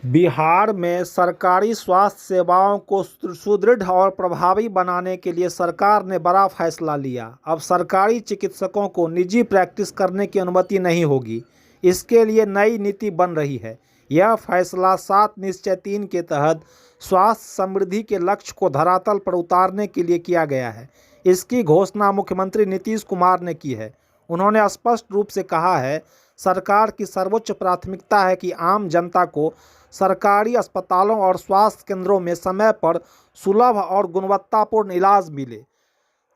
बिहार में सरकारी स्वास्थ्य सेवाओं को सुदृढ़ और प्रभावी बनाने के लिए सरकार ने बड़ा फैसला लिया। अब सरकारी चिकित्सकों को निजी प्रैक्टिस करने की अनुमति नहीं होगी। इसके लिए नई नीति बन रही है। यह फैसला 7 निश्चय 3 के तहत स्वास्थ्य समृद्धि के लक्ष्य को धरातल पर उतारने के लिए किया गया है। इसकी घोषणा मुख्यमंत्री नीतीश कुमार ने की है। उन्होंने स्पष्ट रूप से कहा है, सरकार की सर्वोच्च प्राथमिकता है कि आम जनता को सरकारी अस्पतालों और स्वास्थ्य केंद्रों में समय पर सुलभ और गुणवत्तापूर्ण इलाज मिले।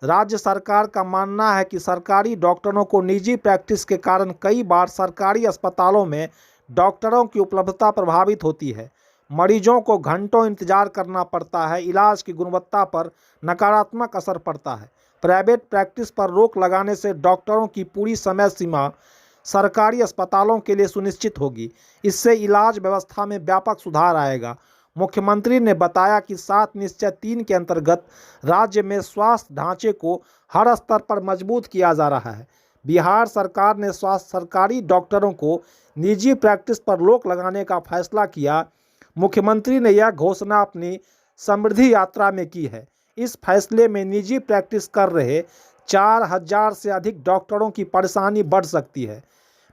राज्य सरकार का मानना है कि सरकारी डॉक्टरों को निजी प्रैक्टिस के कारण कई बार सरकारी अस्पतालों में डॉक्टरों की उपलब्धता प्रभावित होती है। मरीजों को घंटों इंतजार करना पड़ता है। इलाज की गुणवत्ता पर नकारात्मक असर पड़ता है। प्राइवेट प्रैक्टिस पर रोक लगाने से डॉक्टरों की पूरी समय सीमा सरकारी अस्पतालों के लिए सुनिश्चित होगी। इससे इलाज व्यवस्था में व्यापक सुधार आएगा। मुख्यमंत्री ने बताया कि 7 निश्चय 3 के अंतर्गत राज्य में स्वास्थ्य ढांचे को हर स्तर पर मजबूत किया जा रहा है। बिहार सरकार ने सरकारी डॉक्टरों को निजी प्रैक्टिस पर रोक लगाने का फैसला किया। मुख्यमंत्री ने यह घोषणा अपनी समृद्धि यात्रा में की है। इस फैसले में निजी प्रैक्टिस कर रहे 4000 से अधिक डॉक्टरों की परेशानी बढ़ सकती है।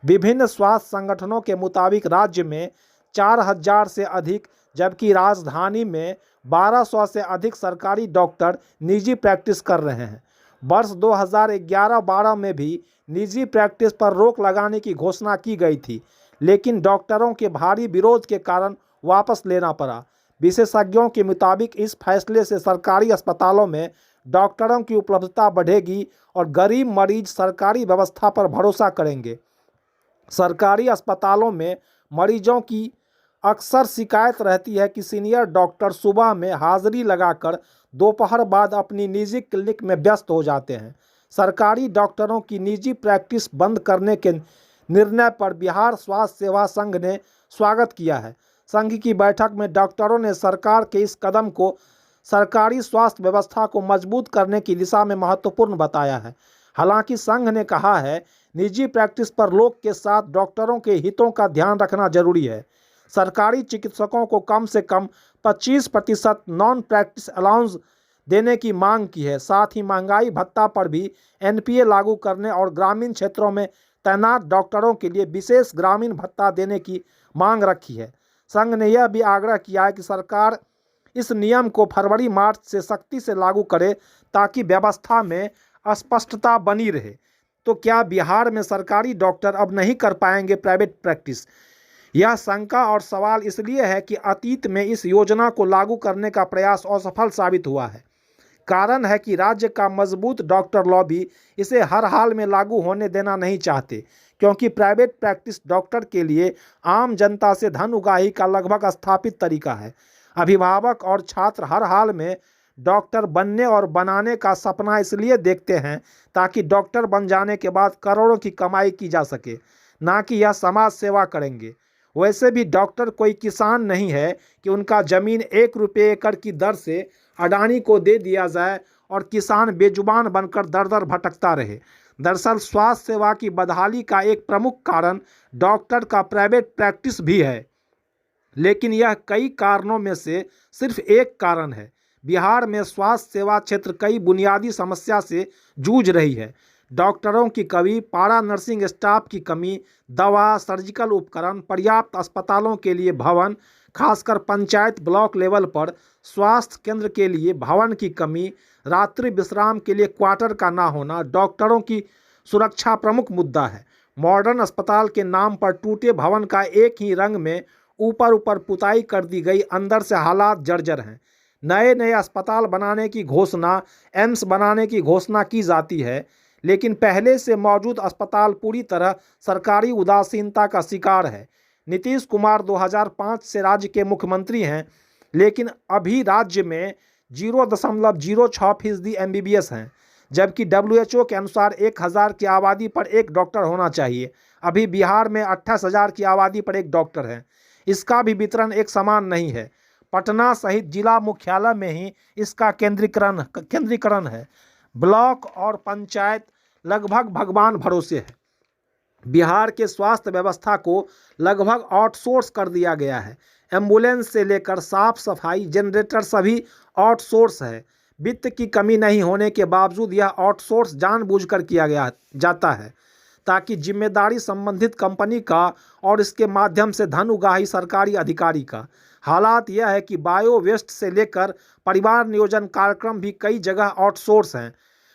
विभिन्न स्वास्थ्य संगठनों के मुताबिक राज्य में 4000 से अधिक, जबकि राजधानी में 1200 से अधिक सरकारी डॉक्टर निजी प्रैक्टिस कर रहे हैं। वर्ष 2011-12 में भी निजी प्रैक्टिस पर रोक लगाने की घोषणा की गई थी, लेकिन डॉक्टरों के भारी विरोध के कारण वापस लेना पड़ा। विशेषज्ञों के मुताबिक इस फैसले से सरकारी अस्पतालों में डॉक्टरों की उपलब्धता बढ़ेगी और गरीब मरीज सरकारी व्यवस्था पर भरोसा करेंगे। सरकारी अस्पतालों में मरीजों की अक्सर शिकायत रहती है कि सीनियर डॉक्टर सुबह में हाजिरी लगाकर दोपहर बाद अपनी निजी क्लिनिक में व्यस्त हो जाते हैं। सरकारी डॉक्टरों की निजी प्रैक्टिस बंद करने के निर्णय पर बिहार स्वास्थ्य सेवा संघ ने स्वागत किया है। संघ की बैठक में डॉक्टरों ने सरकार के इस कदम को सरकारी स्वास्थ्य व्यवस्था को मजबूत करने की दिशा में महत्वपूर्ण बताया है। हालांकि संघ ने कहा है, निजी प्रैक्टिस पर रोक के साथ डॉक्टरों के हितों का ध्यान रखना जरूरी है। सरकारी चिकित्सकों को कम से कम 25% नॉन प्रैक्टिस अलाउंस देने की मांग की है। साथ ही महंगाई भत्ता पर भी एनपीए लागू करने और ग्रामीण क्षेत्रों में तैनात डॉक्टरों के लिए विशेष ग्रामीण भत्ता देने की मांग रखी है। संघ ने यह भी आग्रह किया है कि सरकार इस नियम को फरवरी-मार्च से सख्ती से लागू करे ताकि व्यवस्था में अस्पष्टता बनी रहे। तो क्या बिहार में सरकारी डॉक्टर अब नहीं कर पाएंगे प्राइवेट प्रैक्टिस? यह शंका और सवाल इसलिए है कि अतीत में इस योजना को लागू करने का प्रयास असफल साबित हुआ है। कारण है कि राज्य का मजबूत डॉक्टर लॉबी इसे हर हाल में लागू होने देना नहीं चाहते, क्योंकि प्राइवेट प्रैक्टिस डॉक्टर के लिए आम जनता से धन उगाही का लगभग स्थापित तरीका है। अभिभावक और छात्र हर हाल में डॉक्टर बनने और बनाने का सपना इसलिए देखते हैं ताकि डॉक्टर बन जाने के बाद करोड़ों की कमाई की जा सके, ना कि यह समाज सेवा करेंगे। वैसे भी डॉक्टर कोई किसान नहीं है कि उनका ज़मीन 1 रुपये एकड़ की दर से अडानी को दे दिया जाए और किसान बेजुबान बनकर दर दर भटकता रहे। दरअसल स्वास्थ्य सेवा की बदहाली का एक प्रमुख कारण डॉक्टर का प्राइवेट प्रैक्टिस भी है, लेकिन यह कई कारणों में से सिर्फ एक कारण है। बिहार में स्वास्थ्य सेवा क्षेत्र कई बुनियादी समस्या से जूझ रही है। डॉक्टरों की कमी, पारा नर्सिंग स्टाफ की कमी, दवा, सर्जिकल उपकरण, पर्याप्त अस्पतालों के लिए भवन, खासकर पंचायत ब्लॉक लेवल पर स्वास्थ्य केंद्र के लिए भवन की कमी, रात्रि विश्राम के लिए क्वार्टर का ना होना, डॉक्टरों की सुरक्षा प्रमुख मुद्दा है। मॉडर्न अस्पताल के नाम पर टूटे भवन का एक ही रंग में ऊपर पुताई कर दी गई, अंदर से हालात जर्जर हैं। नए अस्पताल बनाने की घोषणा, एम्स बनाने की घोषणा की जाती है, लेकिन पहले से मौजूद अस्पताल पूरी तरह सरकारी उदासीनता का शिकार है। नीतीश कुमार 2005 से राज्य के मुख्यमंत्री हैं, लेकिन अभी राज्य में 0.06% एमबीबीएस हैं, जबकि WHO के अनुसार 1000 की आबादी पर एक डॉक्टर होना चाहिए। अभी बिहार में 28,000 की आबादी पर एक डॉक्टर है। इसका भी वितरण एक समान नहीं है। पटना सहित जिला मुख्यालय में ही इसका केंद्रीकरण है। ब्लॉक और पंचायत लगभग भगवान भरोसे है। बिहार के स्वास्थ्य व्यवस्था को लगभग आउटसोर्स कर दिया गया है। एम्बुलेंस से लेकर साफ सफाई, जनरेटर सभी आउटसोर्स है। वित्त की कमी नहीं होने के बावजूद यह आउटसोर्स जानबूझकर किया गया जाता है ताकि जिम्मेदारी संबंधित कंपनी का और इसके माध्यम से धन उगाही सरकारी अधिकारी का। हालात यह है कि बायो वेस्ट से लेकर परिवार नियोजन कार्यक्रम भी कई जगह आउटसोर्स हैं।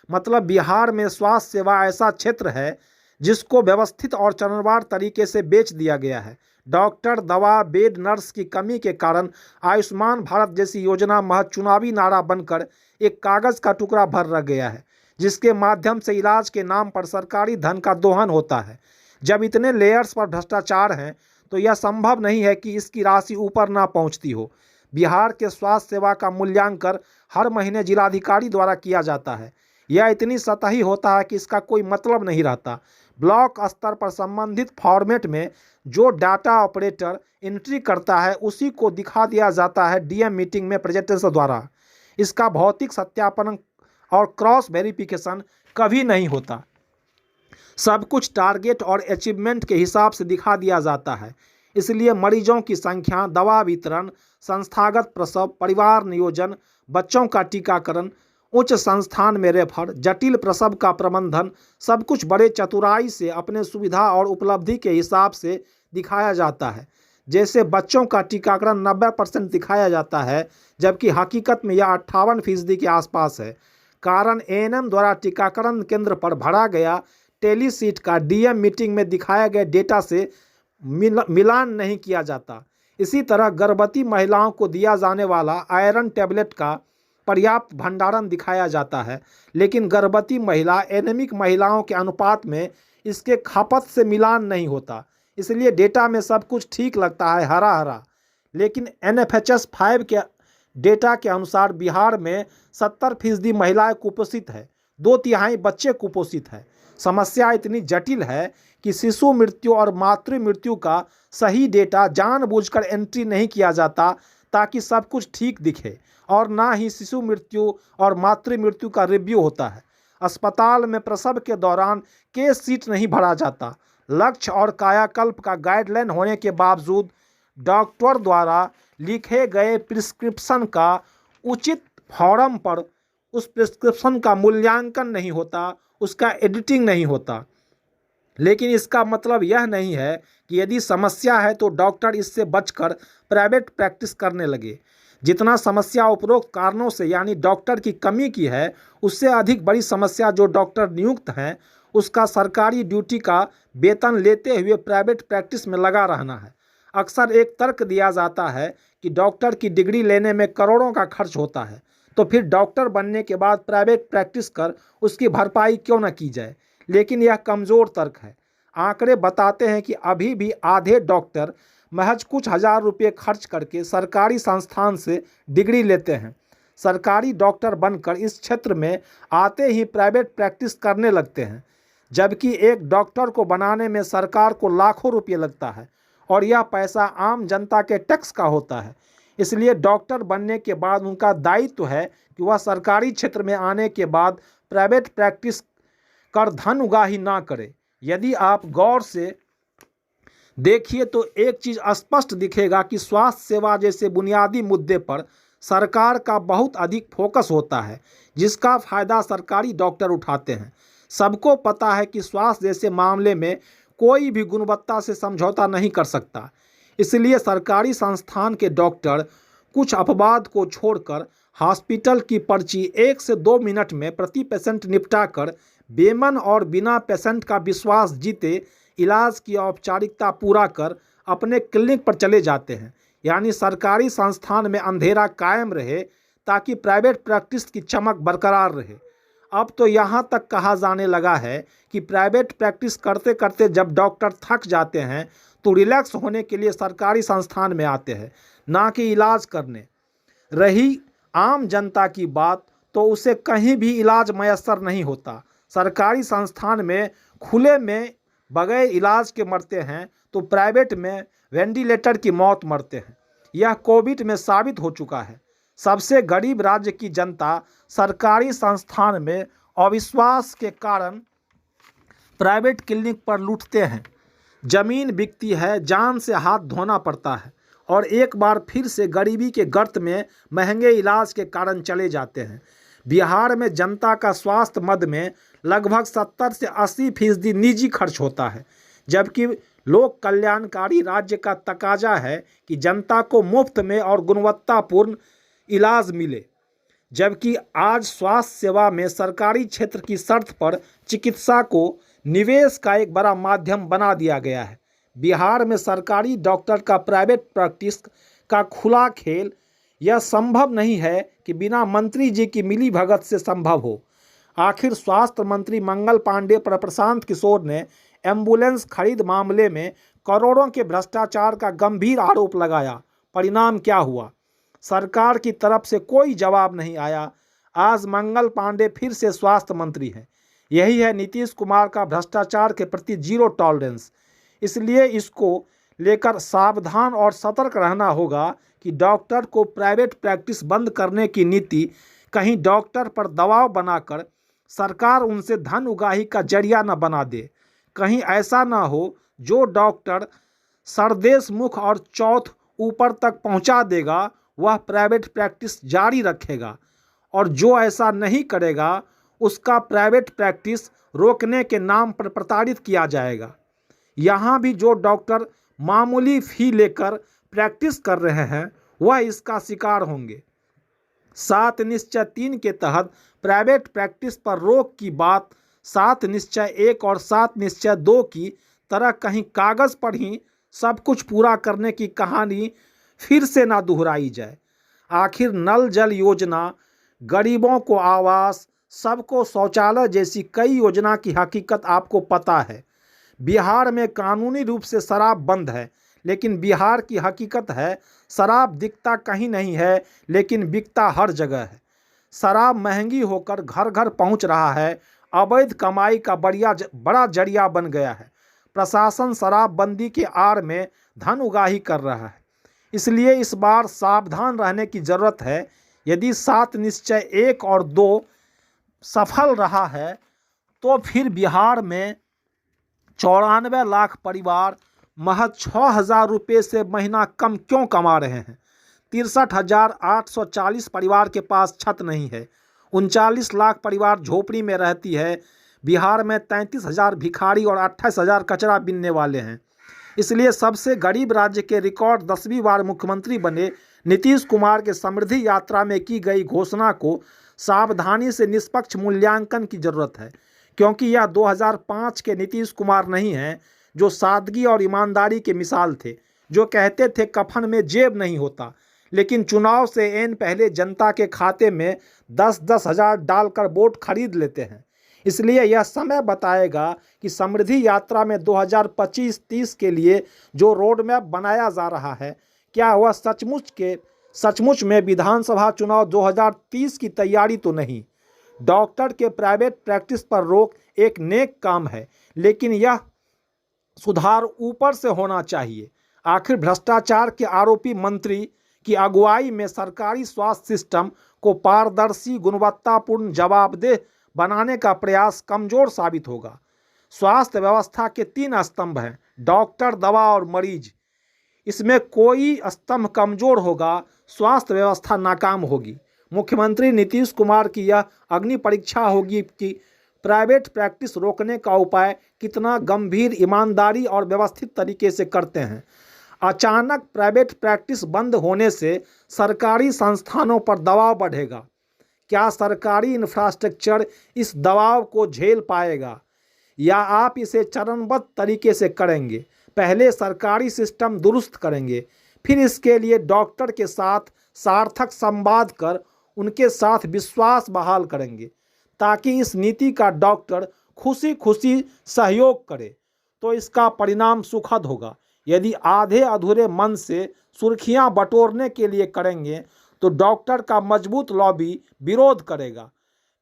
मतलब बिहार में स्वास्थ्य सेवा ऐसा क्षेत्र है जिसको व्यवस्थित और चरणवार तरीके से बेच दिया गया है। डॉक्टर, दवा, बेड, नर्स की कमी के कारण आयुष्मान भारत जैसी योजना महज चुनावी नारा बनकर एक कागज का टुकड़ा भर रह गया है, जिसके माध्यम से इलाज के नाम पर सरकारी धन का दोहन होता है। जब इतने लेयर्स पर भ्रष्टाचार हैं तो यह संभव नहीं है कि इसकी राशि ऊपर ना पहुंचती हो। बिहार के स्वास्थ्य सेवा का मूल्यांकन हर महीने जिलाधिकारी द्वारा किया जाता है। यह इतनी सतही होता है कि इसका कोई मतलब नहीं रहता। ब्लॉक स्तर पर संबंधित फॉर्मेट में जो डाटा ऑपरेटर एंट्री करता है उसी को दिखा दिया जाता है डीएम मीटिंग में प्रेजेंटेशन द्वारा। इसका भौतिक सत्यापन और क्रॉस वेरिफिकेशन कभी नहीं होता। सब कुछ टारगेट और अचीवमेंट के हिसाब से दिखा दिया जाता है। इसलिए मरीजों की संख्या, दवा वितरण, संस्थागत प्रसव, परिवार नियोजन, बच्चों का टीकाकरण, उच्च संस्थान में रेफर, जटिल प्रसव का प्रबंधन, सब कुछ बड़े चतुराई से अपने सुविधा और उपलब्धि के हिसाब से दिखाया जाता है। जैसे बच्चों का टीकाकरण 90% दिखाया जाता है, जबकि हकीकत में यह 58% के आसपास है। कारण एएनएम द्वारा टीकाकरण केंद्र पर भरा गया टेलीसीट का डीएम मीटिंग में दिखाए गए डेटा से मिलान नहीं किया जाता। इसी तरह गर्भवती महिलाओं को दिया जाने वाला आयरन टैबलेट का पर्याप्त भंडारण दिखाया जाता है, लेकिन गर्भवती महिला एनेमिक महिलाओं के अनुपात में इसके खपत से मिलान नहीं होता। इसलिए डेटा में सब कुछ ठीक लगता है, हरा हरा, लेकिन NFHS 5 के डेटा के अनुसार बिहार में 70% महिलाएं कुपोषित है, 2/3 बच्चे कुपोषित है। समस्या इतनी जटिल है कि शिशु मृत्यु और मातृ मृत्यु का सही डेटा जानबूझकर एंट्री नहीं किया जाता ताकि सब कुछ ठीक दिखे, और ना ही शिशु मृत्यु और मातृ मृत्यु का रिव्यू होता है। अस्पताल में प्रसव के दौरान केस सीट नहीं भरा जाता। लक्ष्य और कायाकल्प का गाइडलाइन होने के बावजूद डॉक्टर द्वारा लिखे गए प्रिस्क्रिप्शन का उचित फॉर्म पर उस प्रिस्क्रिप्शन का मूल्यांकन नहीं होता, उसका एडिटिंग नहीं होता। लेकिन इसका मतलब यह नहीं है कि यदि समस्या है तो डॉक्टर इससे बचकर प्राइवेट प्रैक्टिस करने लगे। जितना समस्या उपरोक्त कारणों से यानी डॉक्टर की कमी की है, उससे अधिक बड़ी समस्या जो डॉक्टर नियुक्त हैं उसका सरकारी ड्यूटी का वेतन लेते हुए प्राइवेट प्रैक्टिस में लगा रहना है। अक्सर एक तर्क दिया जाता है कि डॉक्टर की डिग्री लेने में करोड़ों का खर्च होता है, तो फिर डॉक्टर बनने के बाद प्राइवेट प्रैक्टिस कर उसकी भरपाई क्यों न की जाए। लेकिन यह कमज़ोर तर्क है। आंकड़े बताते हैं कि अभी भी आधे डॉक्टर महज कुछ हजार रुपये खर्च करके सरकारी संस्थान से डिग्री लेते हैं। सरकारी डॉक्टर बनकर इस क्षेत्र में आते ही प्राइवेट प्रैक्टिस करने लगते हैं, जबकि एक डॉक्टर को बनाने में सरकार को लाखों रुपये लगता है और यह पैसा आम जनता के टैक्स का होता है। इसलिए डॉक्टर बनने के बाद उनका दायित्व है कि वह सरकारी क्षेत्र में आने के बाद प्राइवेट प्रैक्टिस कर धन उगाही ना करे। यदि आप गौर से देखिए तो एक चीज़ स्पष्ट दिखेगा कि स्वास्थ्य सेवा जैसे बुनियादी मुद्दे पर सरकार का बहुत अधिक फोकस होता है, जिसका फ़ायदा सरकारी डॉक्टर उठाते हैं। सबको पता है कि स्वास्थ्य जैसे मामले में कोई भी गुणवत्ता से समझौता नहीं कर सकता। इसलिए सरकारी संस्थान के डॉक्टर कुछ अपवाद को छोड़कर हॉस्पिटल की पर्ची 1 से 2 मिनट में प्रति पेशेंट निपटाकर बेमन और बिना पेशेंट का विश्वास जीते इलाज की औपचारिकता पूरा कर अपने क्लिनिक पर चले जाते हैं। यानी सरकारी संस्थान में अंधेरा कायम रहे ताकि प्राइवेट प्रैक्टिस की चमक बरकरार रहे। अब तो यहाँ तक कहा जाने लगा है कि प्राइवेट प्रैक्टिस करते करते जब डॉक्टर थक जाते हैं तो रिलैक्स होने के लिए सरकारी संस्थान में आते हैं, ना कि इलाज करने। रही आम जनता की बात तो उसे कहीं भी इलाज मयस्सर नहीं होता। सरकारी संस्थान में खुले में बगैर इलाज के मरते हैं तो प्राइवेट में वेंटिलेटर की मौत मरते हैं। यह कोविड में साबित हो चुका है। सबसे गरीब राज्य की जनता सरकारी संस्थान में अविश्वास के कारण प्राइवेट क्लिनिक पर लूटते हैं। जमीन बिकती है, जान से हाथ धोना पड़ता है और एक बार फिर से गरीबी के गर्त में महंगे इलाज के कारण चले जाते हैं। बिहार में जनता का स्वास्थ्य मद में लगभग 70 से 80% निजी खर्च होता है, जबकि लोक कल्याणकारी राज्य का तकाजा है कि जनता को मुफ्त में और गुणवत्तापूर्ण इलाज मिले। जबकि आज स्वास्थ्य सेवा में सरकारी क्षेत्र की शर्त पर चिकित्सा को निवेश का एक बड़ा माध्यम बना दिया गया है। बिहार में सरकारी डॉक्टर का प्राइवेट प्रैक्टिस का खुला खेल यह संभव नहीं है कि बिना मंत्री जी की मिली भगत से संभव हो। आखिर स्वास्थ्य मंत्री मंगल पांडे पर प्रशांत किशोर ने एम्बुलेंस खरीद मामले में करोड़ों के भ्रष्टाचार का गंभीर आरोप लगाया। परिणाम क्या हुआ? सरकार की तरफ से कोई जवाब नहीं आया। आज मंगल पांडे फिर से स्वास्थ्य मंत्री हैं। यही है नीतीश कुमार का भ्रष्टाचार के प्रति जीरो टॉलरेंस। इसलिए इसको लेकर सावधान और सतर्क रहना होगा कि डॉक्टर को प्राइवेट प्रैक्टिस बंद करने की नीति कहीं डॉक्टर पर दबाव बनाकर सरकार उनसे धन उगाही का जरिया न बना दे। कहीं ऐसा ना हो जो डॉक्टर सरदेश मुख और चौथ ऊपर तक पहुंचा देगा वह प्राइवेट प्रैक्टिस जारी रखेगा, और जो ऐसा नहीं करेगा उसका प्राइवेट प्रैक्टिस रोकने के नाम पर प्रताड़ित किया जाएगा। यहाँ भी जो डॉक्टर मामूली फी लेकर प्रैक्टिस कर रहे हैं वह इसका शिकार होंगे। 7 निश्चय 3 के तहत प्राइवेट प्रैक्टिस पर रोक की बात 7 निश्चय 1 और 7 निश्चय 2 की तरह कहीं कागज़ पर ही सब कुछ पूरा करने की कहानी फिर से ना दोहराई जाए। आखिर नल जल योजना, गरीबों को आवास, सबको शौचालय जैसी कई योजना की हकीकत आपको पता है। बिहार में कानूनी रूप से शराब बंद है, लेकिन बिहार की हकीकत है शराब दिखता कहीं नहीं है लेकिन बिकता हर जगह है। शराब महंगी होकर घर घर पहुंच रहा है। अवैध कमाई का बड़ा जरिया बन गया है। प्रशासन शराबबंदी के आड़ में धन उगाही कर रहा है। इसलिए इस बार सावधान रहने की ज़रूरत है। यदि 7 निश्चय 1 और 2 सफल रहा है तो फिर बिहार में 94 लाख परिवार महज 6,000 रुपये से महीना कम क्यों कमा रहे हैं? 63,840 परिवार के पास छत नहीं है। 39 लाख परिवार झोपड़ी में रहती है। बिहार में 33,000 भिखारी और 28,000 कचरा बीनने वाले हैं। इसलिए सबसे गरीब राज्य के रिकॉर्ड 10वीं बार मुख्यमंत्री बने नीतीश कुमार के समृद्धि यात्रा में की गई घोषणा को सावधानी से निष्पक्ष मूल्यांकन की जरूरत है, क्योंकि यह 2005 के नीतीश कुमार नहीं हैं जो सादगी और ईमानदारी के मिसाल थे, जो कहते थे कफन में जेब नहीं होता, लेकिन चुनाव से एन पहले जनता के खाते में 10-10 हज़ार डालकर वोट खरीद लेते हैं। इसलिए यह समय बताएगा कि समृद्धि यात्रा में 2025-30 के लिए जो रोड मैप बनाया जा रहा है, क्या वह सचमुच में विधानसभा चुनाव 2030 की तैयारी तो नहीं। डॉक्टर के प्राइवेट प्रैक्टिस पर रोक एक नेक काम है, लेकिन यह सुधार ऊपर से होना चाहिए। आखिर भ्रष्टाचार के आरोपी मंत्री की अगुवाई में सरकारी स्वास्थ्य सिस्टम को पारदर्शी, गुणवत्तापूर्ण, जवाबदेह बनाने का प्रयास कमजोर साबित होगा। स्वास्थ्य व्यवस्था के 3 स्तंभ हैं, डॉक्टर, दवा और मरीज। इसमें कोई स्तंभ कमजोर होगा, स्वास्थ्य व्यवस्था नाकाम होगी। मुख्यमंत्री नीतीश कुमार की यह अग्नि परीक्षा होगी कि प्राइवेट प्रैक्टिस रोकने का उपाय कितना गंभीर, ईमानदारी और व्यवस्थित तरीके से करते हैं। अचानक प्राइवेट प्रैक्टिस बंद होने से सरकारी संस्थानों पर दबाव बढ़ेगा। क्या सरकारी इंफ्रास्ट्रक्चर इस दबाव को झेल पाएगा, या आप इसे चरणबद्ध तरीके से करेंगे? पहले सरकारी सिस्टम दुरुस्त करेंगे, फिर इसके लिए डॉक्टर के साथ सार्थक संवाद कर उनके साथ विश्वास बहाल करेंगे, ताकि इस नीति का डॉक्टर खुशी खुशी सहयोग करे तो इसका परिणाम सुखद होगा। यदि आधे अधूरे मन से सुर्खियां बटोरने के लिए करेंगे तो डॉक्टर का मजबूत लॉबी विरोध करेगा।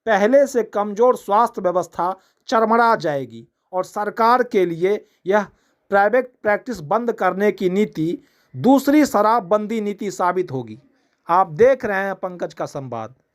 पहले से कमज़ोर स्वास्थ्य व्यवस्था चरमरा जाएगी और सरकार के लिए यह प्राइवेट प्रैक्टिस बंद करने की नीति दूसरी शराबबंदी नीति साबित होगी। आप देख रहे हैं पंकज का संवाद।